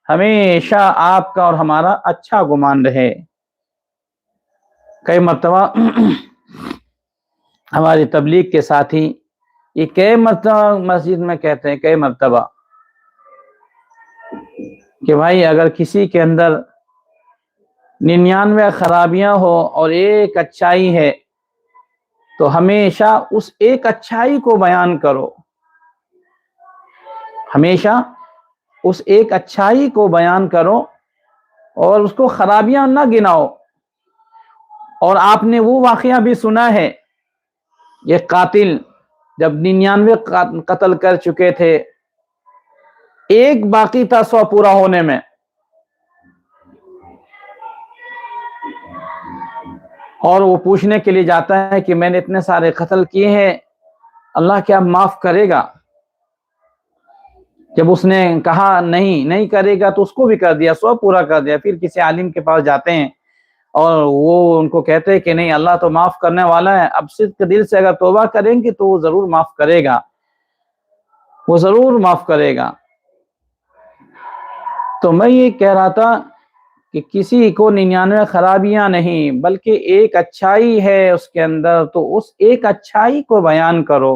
ہمیشہ آپ کا اور ہمارا اچھا گمان رہے۔ کئی مرتبہ ہماری تبلیغ کے ساتھی یہ کئی مرتبہ مسجد میں کہتے ہیں، کئی مرتبہ، کہ بھائی اگر کسی کے اندر 99 خرابیاں ہو اور ایک اچھائی ہے تو ہمیشہ اس ایک اچھائی کو بیان کرو، ہمیشہ اس ایک اچھائی کو بیان کرو اور اس کو خرابیاں نہ گناؤ۔ اور آپ نے وہ واقعہ بھی سنا ہے، یہ قاتل جب 99 قتل کر چکے تھے، ایک باقی تھا 100 پورا ہونے میں، اور وہ پوچھنے کے لیے جاتا ہے کہ میں نے اتنے سارے قتل کیے ہیں، اللہ کیا معاف کرے گا؟ جب اس نے کہا نہیں کرے گا تو اس کو بھی کر دیا، 100 پورا کر دیا۔ پھر کسی عالم کے پاس جاتے ہیں اور وہ ان کو کہتے ہیں کہ نہیں، اللہ تو معاف کرنے والا ہے، اب صدق دل سے اگر توبہ کریں گے تو وہ ضرور معاف کرے گا، وہ ضرور معاف کرے گا۔ تو میں یہ کہہ رہا تھا کہ کسی کو 99 خرابیاں نہیں بلکہ ایک اچھائی ہے اس کے اندر، تو اس ایک اچھائی کو بیان کرو۔